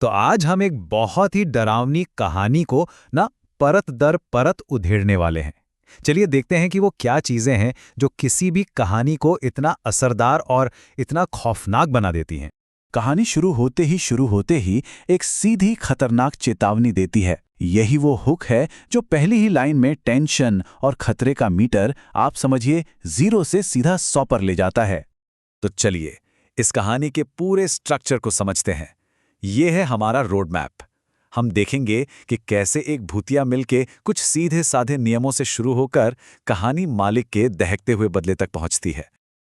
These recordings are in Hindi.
तो आज हम एक बहुत ही डरावनी कहानी को ना परत दर परत उधेड़ने वाले हैं। चलिए देखते हैं कि वो क्या चीजें हैं जो किसी भी कहानी को इतना असरदार और इतना खौफनाक बना देती हैं। कहानी शुरू होते ही एक सीधी खतरनाक चेतावनी देती है। यही वो हुक है जो पहली ही लाइन में टेंशन और खतरे का मीटर आप समझिए 0 से सीधा 100 पर ले जाता है। तो चलिए इस कहानी के पूरे स्ट्रक्चर को समझते हैं। ये है हमारा रोड मैप। हम देखेंगे कि कैसे एक भूतिया मिल के कुछ सीधे साधे नियमों से शुरू होकर कहानी मालिक के दहकते हुए बदले तक पहुंचती है।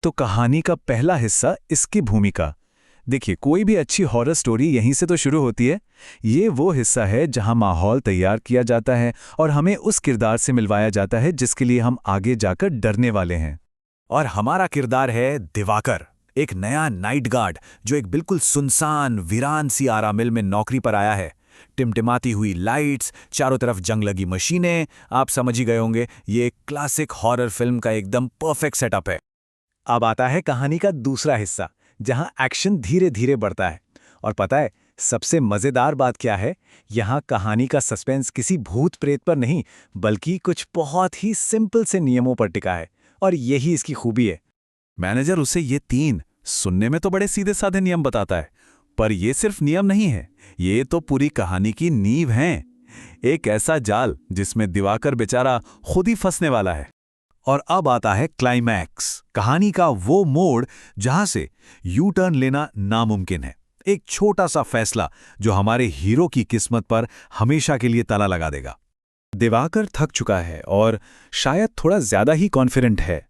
तो कहानी का पहला हिस्सा, इसकी भूमिका। देखिए, कोई भी अच्छी हॉरर स्टोरी यहीं से तो शुरू होती है। ये वो हिस्सा है जहां माहौल तैयार किया जाता है और हमें उस किरदार से मिलवाया जाता है जिसके लिए हम आगे जाकर डरने वाले हैं। और हमारा किरदार है दिवाकर, एक नया नाइट गार्ड जो एक बिल्कुल सुनसान वीरान सी आरा मिल में नौकरी पर आया है। टिमटिमाती हुई लाइट्स, चारों तरफ जंग लगी मशीनें, आप समझ ही गए होंगे, ये एक क्लासिक हॉरर फिल्म का एकदम परफेक्ट सेटअप है। अब आता है कहानी का दूसरा हिस्सा जहां एक्शन धीरे धीरे बढ़ता है। और पता है सबसे मजेदार बात क्या है? यहां कहानी का सस्पेंस किसी भूत प्रेत पर नहीं बल्कि कुछ बहुत ही सिंपल से नियमों पर टिका है। और यही इसकी खूबी है। मैनेजर उसे ये 3 सुनने में तो बड़े सीधे साधे नियम बताता है, पर ये सिर्फ नियम नहीं है, ये तो पूरी कहानी की नींव है। एक ऐसा जाल जिसमें दिवाकर बेचारा खुद ही फंसने वाला है। और अब आता है क्लाइमैक्स, कहानी का वो मोड़ जहां से यू टर्न लेना नामुमकिन है। एक छोटा सा फैसला जो हमारे हीरो की किस्मत पर हमेशा के लिए ताला लगा देगा। दिवाकर थक चुका है और शायद थोड़ा ज्यादा ही कॉन्फिडेंट है।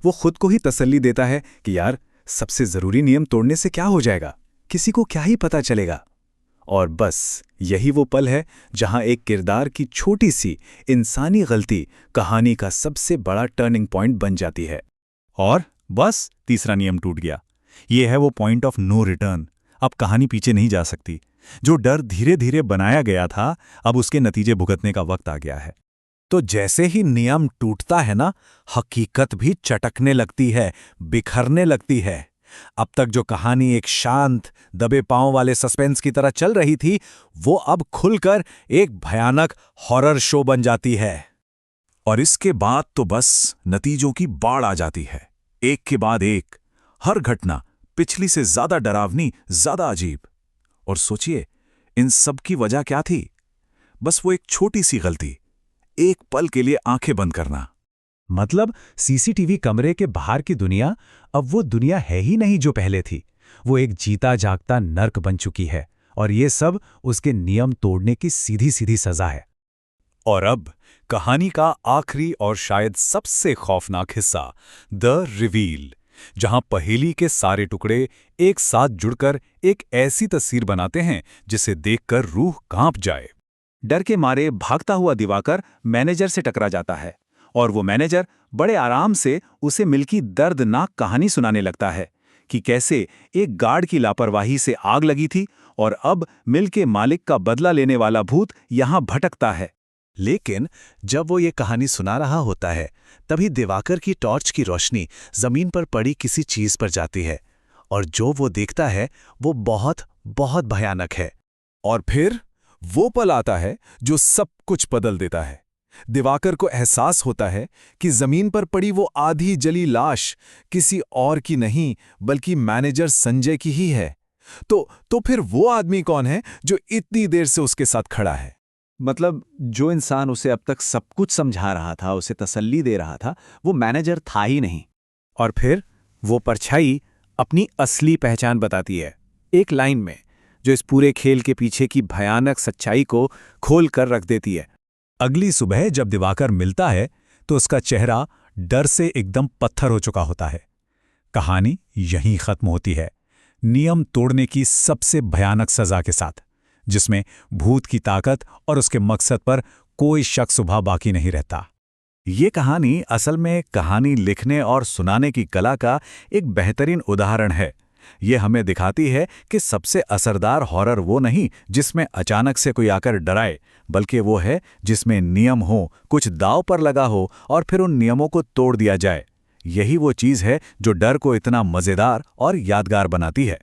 वो खुद को ही तसल्ली देता है कि यार, सबसे जरूरी नियम तोड़ने से क्या हो जाएगा, किसी को क्या ही पता चलेगा। और बस यही वो पल है जहां एक किरदार की छोटी सी इंसानी गलती कहानी का सबसे बड़ा टर्निंग पॉइंट बन जाती है। और बस तीसरा नियम टूट गया। ये है वो पॉइंट ऑफ नो रिटर्न। अब कहानी पीछे नहीं जा सकती। जो डर धीरे धीरे बनाया गया था, अब उसके नतीजे भुगतने का वक्त आ गया है। तो जैसे ही नियम टूटता है ना, हकीकत भी चटकने लगती है, बिखरने लगती है। अब तक जो कहानी एक शांत, दबे पांव वाले सस्पेंस की तरह चल रही थी, वो अब खुलकर एक भयानक हॉरर शो बन जाती है। और इसके बाद तो बस नतीजों की बाढ़ आ जाती है, एक के बाद एक। हर घटना पिछली से ज्यादा डरावनी, ज्यादा अजीब। और सोचिए, इन सब की वजह क्या थी? बस वो एक छोटी सी गलती, एक पल के लिए आंखें बंद करना। मतलब सीसीटीवी कमरे के बाहर की दुनिया अब वो दुनिया है ही नहीं जो पहले थी। वो एक जीता जागता नर्क बन चुकी है। और ये सब उसके नियम तोड़ने की सीधी सीधी सजा है। और अब कहानी का आखिरी और शायद सबसे खौफनाक हिस्सा, द रिवील, जहां पहेली के सारे टुकड़े एक साथ जुड़कर एक ऐसी तस्वीर बनाते हैं जिसे देखकर रूह कांप जाए। डर के मारे भागता हुआ दिवाकर मैनेजर से टकरा जाता है और वो मैनेजर बड़े आराम से उसे मिल की दर्दनाक कहानी सुनाने लगता है कि कैसे एक गार्ड की लापरवाही से आग लगी थी और अब मिल के मालिक का बदला लेने वाला भूत यहां भटकता है। लेकिन जब वो ये कहानी सुना रहा होता है, तभी दिवाकर की टॉर्च की रोशनी जमीन पर पड़ी किसी चीज पर जाती है और जो वो देखता है वो बहुत बहुत भयानक है। और फिर वो पल आता है जो सब कुछ बदल देता है। दिवाकर को एहसास होता है कि जमीन पर पड़ी वो आधी जली लाश किसी और की नहीं बल्कि मैनेजर संजय की ही है। तो फिर वो आदमी कौन है जो इतनी देर से उसके साथ खड़ा है? मतलब जो इंसान उसे अब तक सब कुछ समझा रहा था, उसे तसल्ली दे रहा था, वो मैनेजर था ही नहीं। और फिर वो परछाई अपनी असली पहचान बताती है, एक लाइन में, जो इस पूरे खेल के पीछे की भयानक सच्चाई को खोल कर रख देती है। अगली सुबह जब दिवाकर मिलता है तो उसका चेहरा डर से एकदम पत्थर हो चुका होता है। कहानी यहीं खत्म होती है, नियम तोड़ने की सबसे भयानक सजा के साथ, जिसमें भूत की ताकत और उसके मकसद पर कोई शक शुबा बाकी नहीं रहता। ये कहानी असल में कहानी लिखने और सुनाने की कला का एक बेहतरीन उदाहरण है। ये हमें दिखाती है कि सबसे असरदार हॉरर वो नहीं जिसमें अचानक से कोई आकर डराए, बल्कि वो है जिसमें नियम हो, कुछ दांव पर लगा हो और फिर उन नियमों को तोड़ दिया जाए। यही वो चीज़ है जो डर को इतना मज़ेदार और यादगार बनाती है।